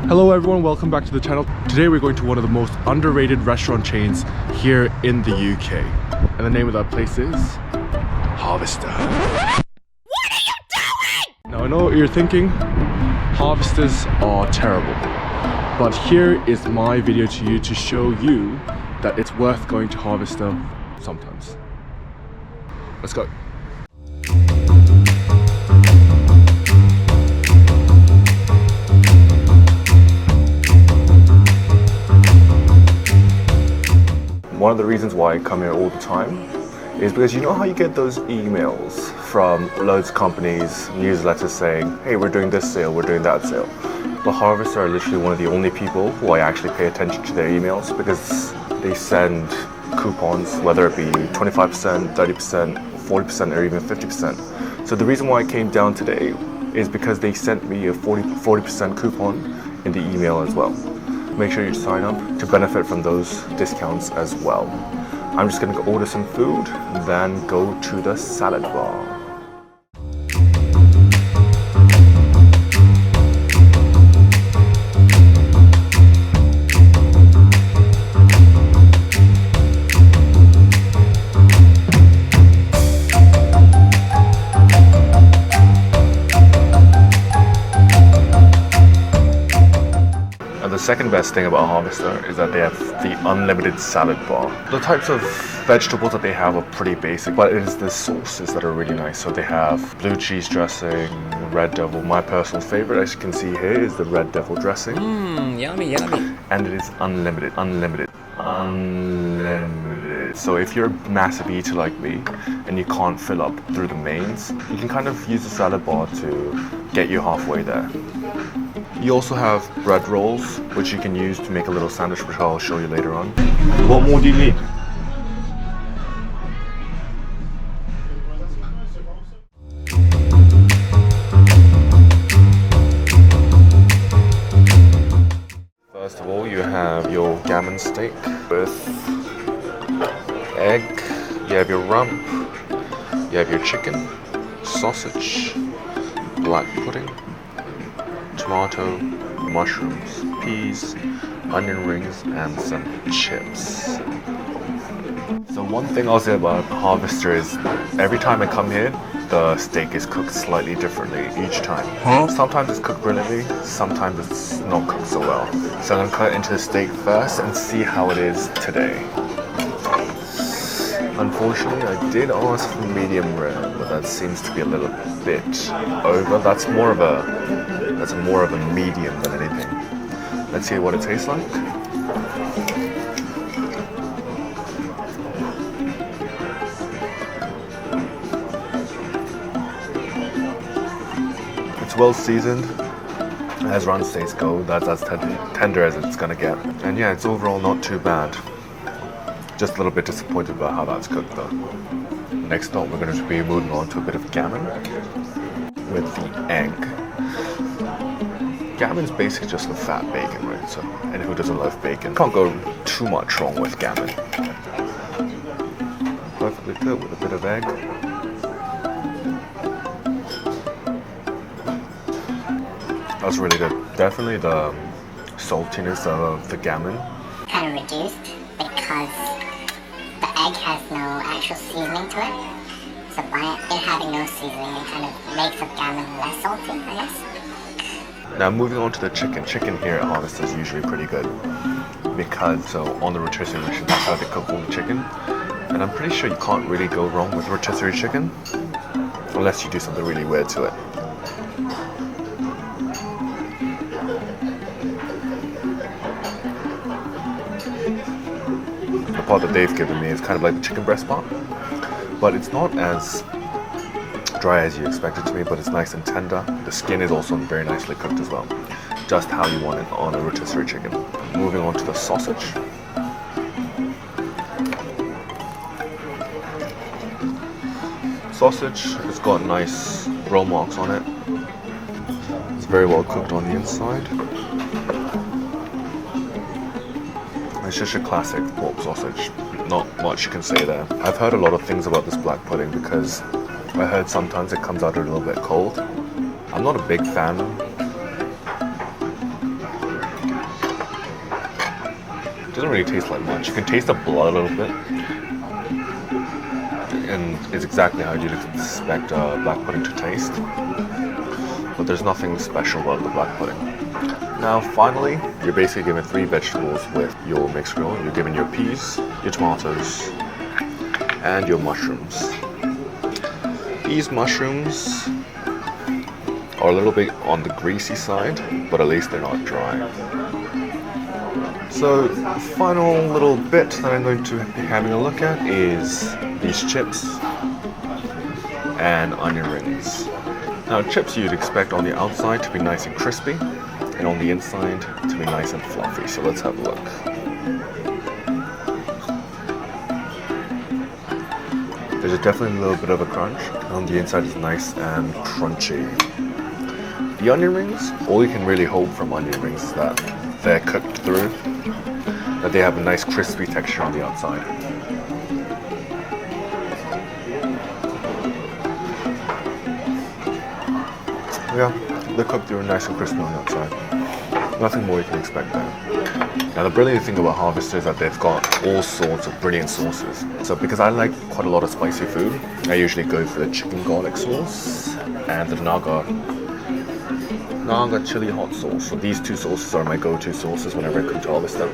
Hello everyone, welcome back to the channel. Today we're going to one of the most underrated restaurant chains here in the UK. And the name of that place is Harvester. What are you doing? Now I know what you're thinking. Harvesters are terrible. But here is my video to you to show you that it's worth going to Harvester sometimes. Let's go. One of the reasons why I come here all the time is because you know how you get those emails from loads of companies, newsletters saying, hey, we're doing this sale, we're doing that sale. But Harvester are literally one of the only people who I actually pay attention to their emails because they send coupons, whether it be 25%, 30%, 40% or even 50%. So the reason why I came down today is because they sent me a 40% coupon in the email as well. Make sure you sign up to benefit from those discounts as well. I'm just gonna go order some food, then go to the salad bar. The second best thing about Harvester is that they have the unlimited salad bar. The types of vegetables that they have are pretty basic, but it is the sauces that are really nice. So they have blue cheese dressing, red devil. My personal favorite, as you can see here, is the red devil dressing. Yummy, yummy. And it is unlimited. So if you're a massive eater like me and you can't fill up through the mains, you can kind of use the salad bar to get you halfway there. You also have bread rolls, which you can use to make a little sandwich, which I'll show you later on. What more do you need? First of all, you have your gammon steak with egg, you have your rump, you have your chicken, sausage, black pudding, tomato, mushrooms, peas, onion rings, and some chips. So one thing I'll say about Harvester is every time I come here, the steak is cooked slightly differently each time. Sometimes it's cooked brilliantly, sometimes it's not cooked so well. So I'm gonna cut into the steak first and see how it is today. Unfortunately, I did ask for medium rare, but that seems to be a little bit over. That's more of a medium than anything. Let's see what it tastes like. It's well seasoned, as run steaks go. That's as tender as it's gonna get. And yeah, it's overall not too bad. Just a little bit disappointed about how that's cooked though. Next up, we're going to be moving on to a bit of gammon with the egg. Gammon's basically just a fat bacon, right? So, and who doesn't love bacon? Can't go too much wrong with gammon. Perfectly good with a bit of egg. That's really good. Definitely the saltiness of the gammon. Kind of reduced because the egg has no actual seasoning to it. So by it having no seasoning, it kind of makes the gammon less salty, I guess. Now moving on to the chicken. Chicken here at Harvester is usually pretty good because on the rotisserie machine, that's how they cook all the chicken. And I'm pretty sure you can't really go wrong with rotisserie chicken unless you do something really weird to it. The part that they've given me is kind of like the chicken breast part, but it's not as dry as you expect it to be, but it's nice and tender. The skin is also very nicely cooked as well, just how you want it on a rotisserie chicken. Moving on to the sausage. Sausage has got nice roll marks on it. It's very well cooked on the inside. It's just a classic pork sausage. Not much you can say there. I've heard a lot of things about this black pudding because I heard sometimes it comes out a little bit cold. I'm not a big fan It doesn't really taste like much. You can taste the blood a little bit, and it's exactly how you'd expect black pudding to taste. But there's nothing special about the black pudding. Now finally, you're basically given 3 vegetables with your mixed grill. You're given your peas, your tomatoes, and your mushrooms. These mushrooms are a little bit on the greasy side, but at least they're not dry. So the final little bit that I'm going to be having a look at is these chips and onion rings. Now chips you'd expect on the outside to be nice and crispy, and on the inside to be nice and fluffy. So let's have a look. There's definitely a little bit of a crunch. On the inside is nice and crunchy. The onion rings, all you can really hope from onion rings is that they're cooked through, that they have a nice crispy texture on the outside. Yeah, they're cooked through nice and crispy on the outside. Nothing more you can expect there. Now the brilliant thing about Harvester is that they've got all sorts of brilliant sauces. So because I like quite a lot of spicy food, I usually go for the chicken garlic sauce and the Naga chili hot sauce. So these 2 sauces are my go-to sauces whenever I cook Harvester.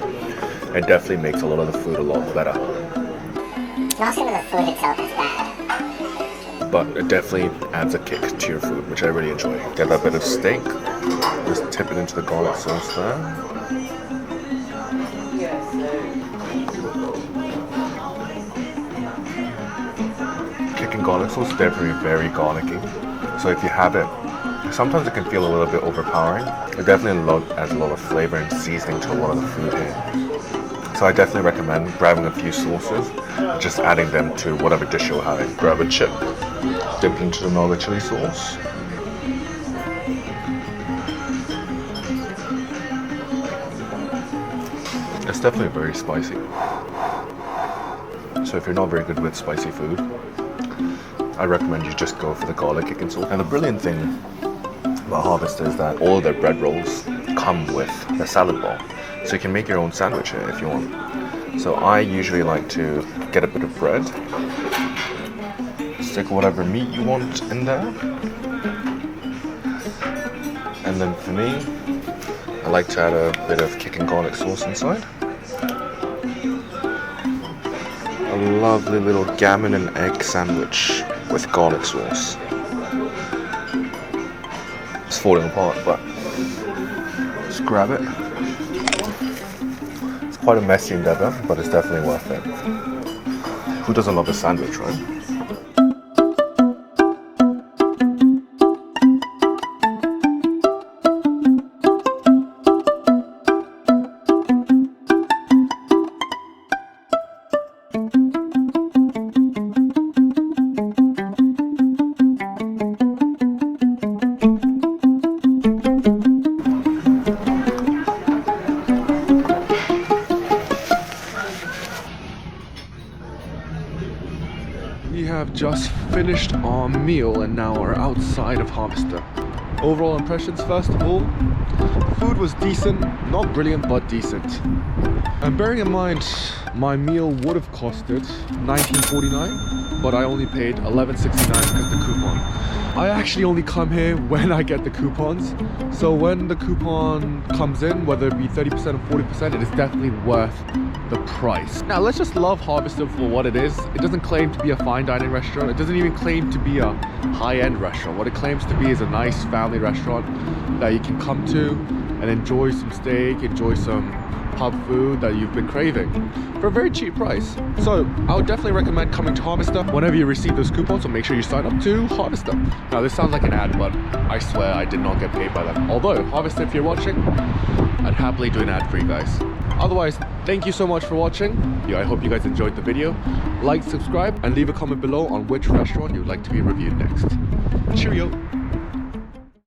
It definitely makes a lot of the food a lot better. Not some of the food itself is bad. But it definitely adds a kick to your food, which I really enjoy. Get that bit of steak, just tip it into the garlic sauce there. Chicken garlic sauce is definitely very garlicky. So if you have it, sometimes it can feel a little bit overpowering. It definitely adds a lot of flavor and seasoning to a lot of the food here. So I definitely recommend grabbing a few sauces, just adding them to whatever dish you're having. Grab a chip, dip it into the Naga chili sauce. It's definitely very spicy. So if you're not very good with spicy food, I recommend you just go for the garlic chicken sauce. And the brilliant thing about Harvester is that all their bread rolls come with a salad bowl. So you can make your own sandwich here if you want. So I usually like to get a bit of bread, stick whatever meat you want in there. And then for me, I like to add a bit of chicken garlic sauce inside. A lovely little gammon and egg sandwich with garlic sauce. It's falling apart, but just grab it. It's quite a messy endeavor, but it's definitely worth it. Who doesn't love a sandwich, right? We have just finished our meal and now are outside of Harvester. Overall impressions, first of all, food was decent, not brilliant but decent. And bearing in mind, my meal would have costed $19.49, but I only paid $11.69 because the coupon. I actually only come here when I get the coupons. So when the coupon comes in, whether it be 30% or 40%, it is definitely worth the price. Now let's just love Harvester for what it is. It doesn't claim to be a fine dining restaurant. It doesn't even claim to be a high-end restaurant. What it claims to be is a nice family restaurant that you can come to and enjoy some steak, enjoy some pub food that you've been craving for a very cheap price. So I would definitely recommend coming to Harvester whenever you receive those coupons, so make sure you sign up to Harvester. Now this sounds like an ad, but I swear I did not get paid by them. Although Harvester, if you're watching, I'd happily do an ad for you guys. Otherwise, thank you so much for watching. I hope you guys enjoyed the video. Like, subscribe, and leave a comment below on which restaurant you'd like to be reviewed next. Cheerio!